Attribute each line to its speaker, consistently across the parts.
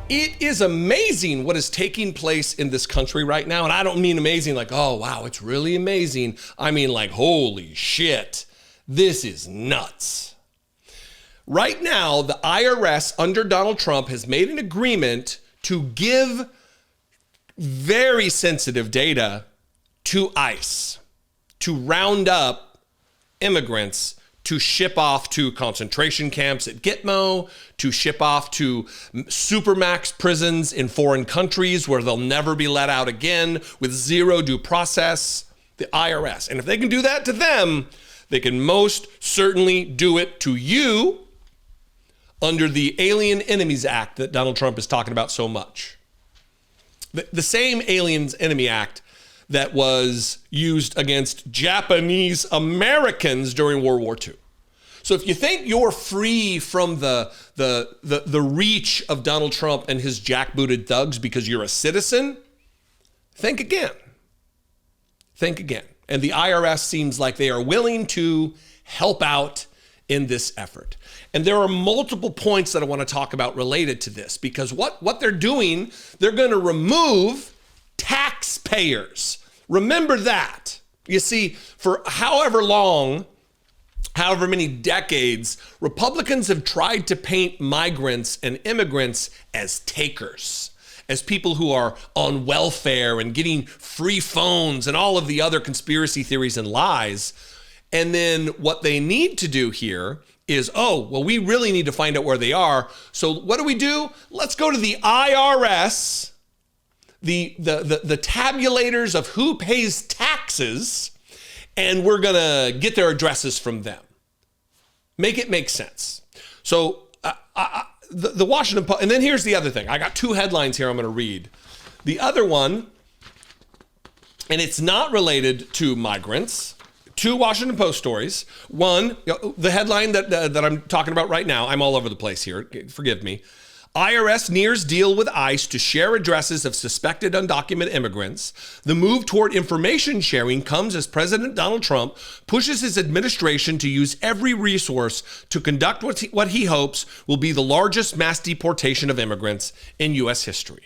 Speaker 1: It is amazing what is taking place in this country right now. And I don't mean amazing like, oh, wow, it's really amazing. I mean like, holy shit, this is nuts. Right now, the IRS under Donald Trump has made an agreement to give very sensitive data to ICE to round up immigrants to ship off to concentration camps at Gitmo, to ship off to supermax prisons in foreign countries where they'll never be let out again with zero due process, the IRS. And if they can do that to them, they can most certainly do it to you under the Alien Enemies Act that Donald Trump is talking about so much. The same Aliens Enemy Act that was used against Japanese Americans during World War II. So if you think you're free from the reach of Donald Trump and his jackbooted thugs because you're a citizen, think again. Think again. And the IRS seems like they are willing to help out in this effort. And there are multiple points that I want to talk about related to this, because what they're doing, they're going to remove taxpayers. Remember that. You see, for however many decades, Republicans have tried to paint migrants and immigrants as takers, as people who are on welfare and getting free phones and all of the other conspiracy theories and lies. And then what they need to do here is, we really need to find out where they are. So what do? Let's go to the IRS, the tabulators of who pays taxes, and we're gonna get their addresses from them. Make it make sense. So the Washington Post, and then here's the other thing. I got two headlines here I'm gonna read. The other one, and it's not related to migrants, two Washington Post stories. One, the headline that I'm talking about right now, I'm all over the place here, forgive me. IRS nears deal with ICE to share addresses of suspected undocumented immigrants. The move toward information sharing comes as President Donald Trump pushes his administration to use every resource to conduct what he hopes will be the largest mass deportation of immigrants in U.S. history.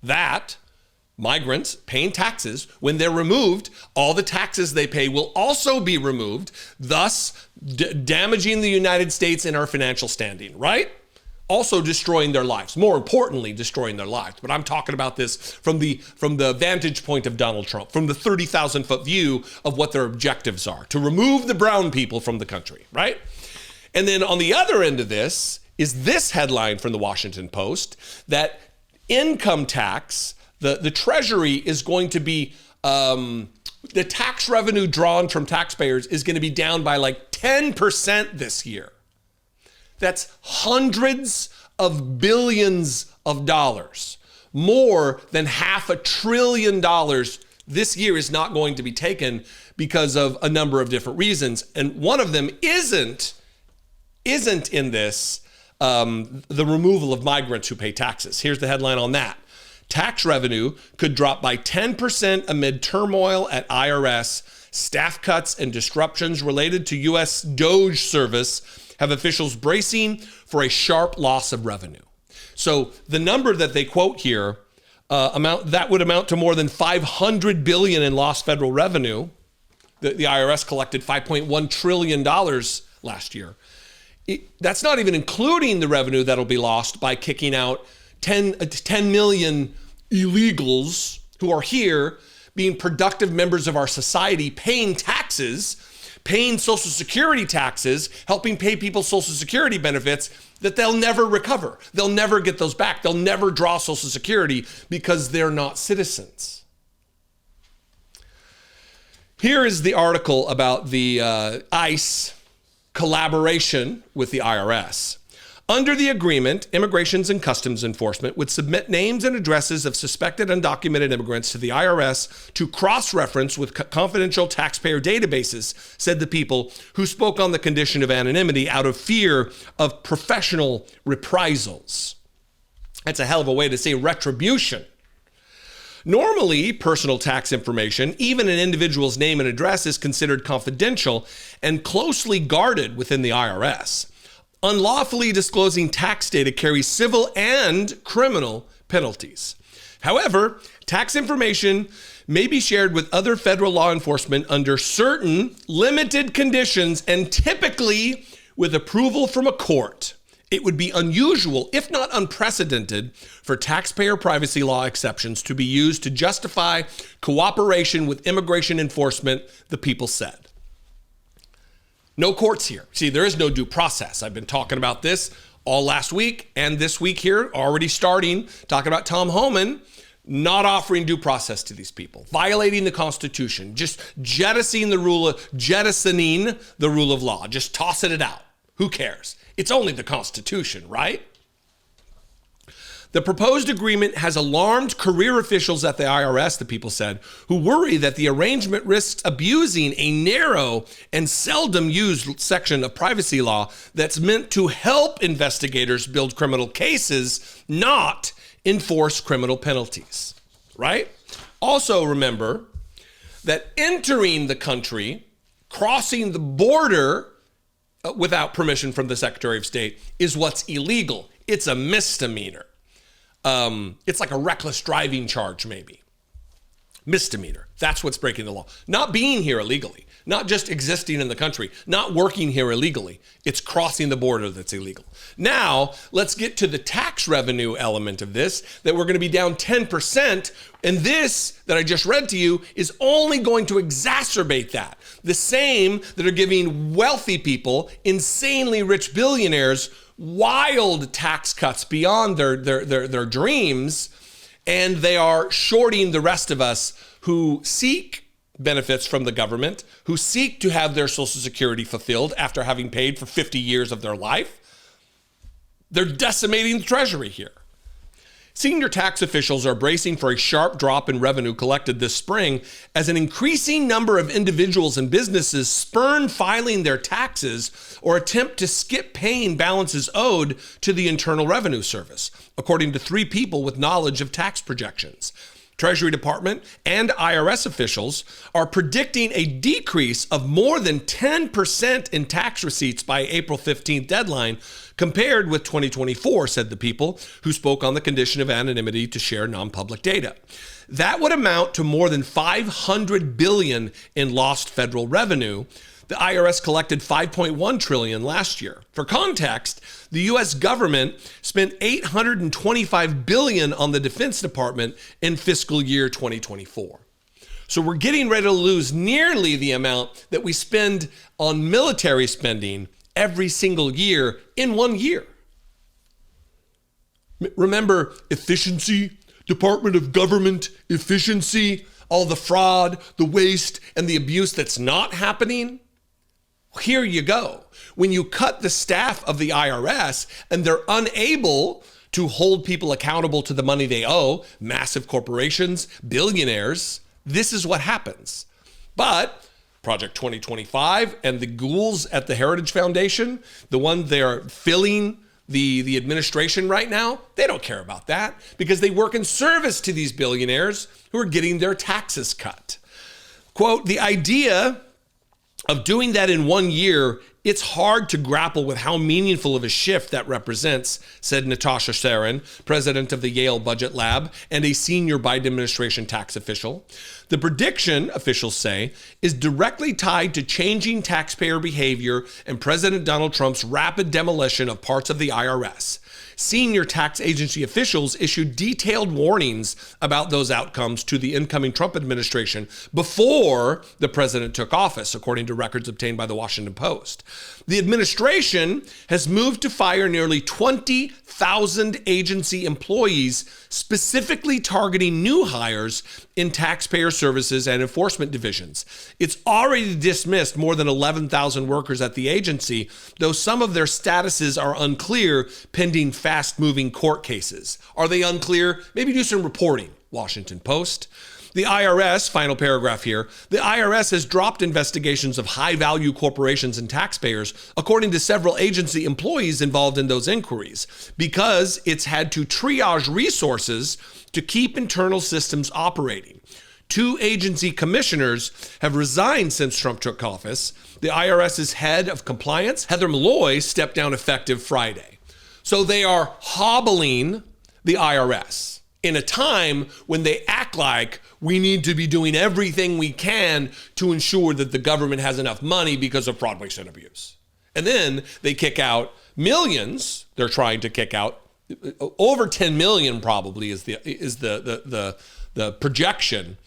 Speaker 1: That migrants paying taxes, when they're removed, all the taxes they pay will also be removed, thus damaging the United States in our financial standing, right? Also destroying their lives, more importantly, destroying their lives. But I'm talking about this from the vantage point of Donald Trump, from the 30,000-foot view of what their objectives are, to remove the brown people from the country, right? And then on the other end of this is this headline from the Washington Post, that income tax, the Treasury is going to be, the tax revenue drawn from taxpayers is going to be down by like 10% this year. That's hundreds of billions of dollars. More than $500 billion this year is not going to be taken because of a number of different reasons. And one of them isn't in this, the removal of migrants who pay taxes. Here's the headline on that. Tax revenue could drop by 10% amid turmoil at IRS. Staff cuts and disruptions related to U.S. DOGE service have officials bracing for a sharp loss of revenue. So the number that they quote here would amount to more than $500 billion in lost federal revenue. The IRS collected $5.1 trillion last year. That's not even including the revenue that'll be lost by kicking out 10 million illegals who are here, being productive members of our society, paying taxes, paying Social Security taxes, helping pay people Social Security benefits that they'll never recover. They'll never get those back. They'll never draw Social Security because they're not citizens. Here is the article about the ICE collaboration with the IRS. Under the agreement, Immigration and Customs Enforcement would submit names and addresses of suspected undocumented immigrants to the IRS to cross-reference with confidential taxpayer databases, said the people who spoke on the condition of anonymity out of fear of professional reprisals. That's a hell of a way to say retribution. Normally, personal tax information, even an individual's name and address, is considered confidential and closely guarded within the IRS. Unlawfully disclosing tax data carries civil and criminal penalties. However, tax information may be shared with other federal law enforcement under certain limited conditions and typically with approval from a court. It would be unusual, if not unprecedented, for taxpayer privacy law exceptions to be used to justify cooperation with immigration enforcement, the people said. No courts here. See, there is no due process. I've been talking about this all last week and this week here, already starting, talking about Tom Homan not offering due process to these people, violating the Constitution, just jettisoning the rule of law, just tossing it out. Who cares? It's only the Constitution, right? The proposed agreement has alarmed career officials at the IRS, the people said, who worry that the arrangement risks abusing a narrow and seldom used section of privacy law that's meant to help investigators build criminal cases, not enforce criminal penalties, right? Also remember that entering the country, crossing the border without permission from the Secretary of State is what's illegal. It's a misdemeanor. It's like a reckless driving charge, maybe. Misdemeanor. That's what's breaking the law. Not being here illegally, not just existing in the country, not working here illegally. It's crossing the border that's illegal. Now, let's get to the tax revenue element of this, that we're going to be down 10%. And this that I just read to you is only going to exacerbate that. The same that are giving wealthy people, insanely rich billionaires, wild tax cuts beyond their dreams, and they are shorting the rest of us who seek benefits from the government, who seek to have their Social Security fulfilled after having paid for 50 years of their life. They're decimating the Treasury here. Senior tax officials are bracing for a sharp drop in revenue collected this spring as an increasing number of individuals and businesses spurn filing their taxes or attempt to skip paying balances owed to the Internal Revenue Service, according to 3 people with knowledge of tax projections. Treasury Department and IRS officials are predicting a decrease of more than 10% in tax receipts by April 15th deadline compared with 2024, said the people who spoke on the condition of anonymity to share non-public data. That would amount to more than $500 billion in lost federal revenue. The IRS collected $5.1 trillion last year. For context, the U.S. government spent $825 billion on the Defense Department in fiscal year 2024. So we're getting ready to lose nearly the amount that we spend on military spending every single year in 1 year. Remember efficiency, Department of Government efficiency, all the fraud, the waste, and the abuse that's not happening? Here you go. When you cut the staff of the IRS and they're unable to hold people accountable to the money they owe, massive corporations, billionaires, this is what happens. But Project 2025 and the ghouls at the Heritage Foundation, the one they're filling the administration right now, they don't care about that because they work in service to these billionaires who are getting their taxes cut. Quote, the idea of doing that in 1 year, it's hard to grapple with how meaningful of a shift that represents, said Natasha Sarin, president of the Yale Budget Lab and a senior Biden administration tax official. The prediction, officials say, is directly tied to changing taxpayer behavior and President Donald Trump's rapid demolition of parts of the IRS. Senior tax agency officials issued detailed warnings about those outcomes to the incoming Trump administration before the president took office, according to records obtained by the Washington Post. The administration has moved to fire nearly 20,000 agency employees, specifically targeting new hires in taxpayer services and enforcement divisions. It's already dismissed more than 11,000 workers at the agency, though some of their statuses are unclear pending fast-moving court cases. Are they unclear? Maybe do some reporting, Washington Post. The IRS, final paragraph here, the IRS has dropped investigations of high-value corporations and taxpayers, according to several agency employees involved in those inquiries, because it's had to triage resources to keep internal systems operating. 2 agency commissioners have resigned since Trump took office. The IRS's head of compliance, Heather Malloy, stepped down effective Friday. So they are hobbling the IRS in a time when they act like we need to be doing everything we can to ensure that the government has enough money because of fraud, waste, and abuse. And then they kick out millions. They're trying to kick out over 10 million probably is the projection.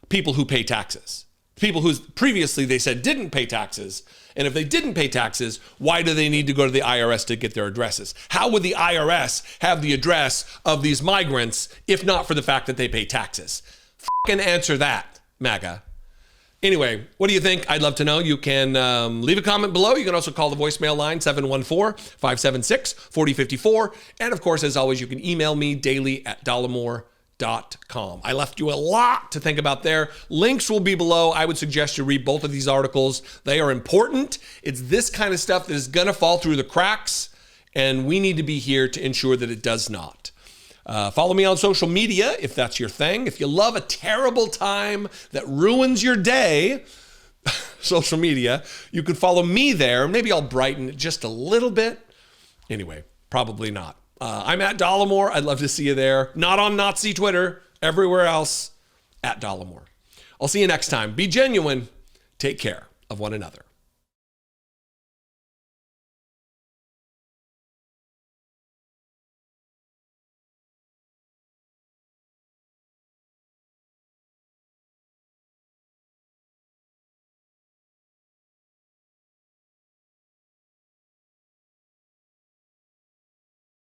Speaker 1: People who pay taxes, people who previously they said didn't pay taxes. And if they didn't pay taxes, why do they need to go to the IRS to get their addresses? How would the IRS have the address of these migrants if not for the fact that they pay taxes? Fucking answer that, MAGA. Anyway, what do you think? I'd love to know. You can leave a comment below. You can also call the voicemail line 714-576-4054. And of course, as always, you can email me daily@dollemore.com. I left you a lot to think about there. Links will be below. I would suggest you read both of these articles. They are important. It's this kind of stuff that is going to fall through the cracks, and we need to be here to ensure that it does not. Follow me on social media if that's your thing. If you love a terrible time that ruins your day, social media, you can follow me there. Maybe I'll brighten it just a little bit. Anyway, probably not. I'm at Dollemore. I'd love to see you there. Not on Nazi Twitter. Everywhere else, at Dollemore. I'll see you next time. Be genuine. Take care of one another.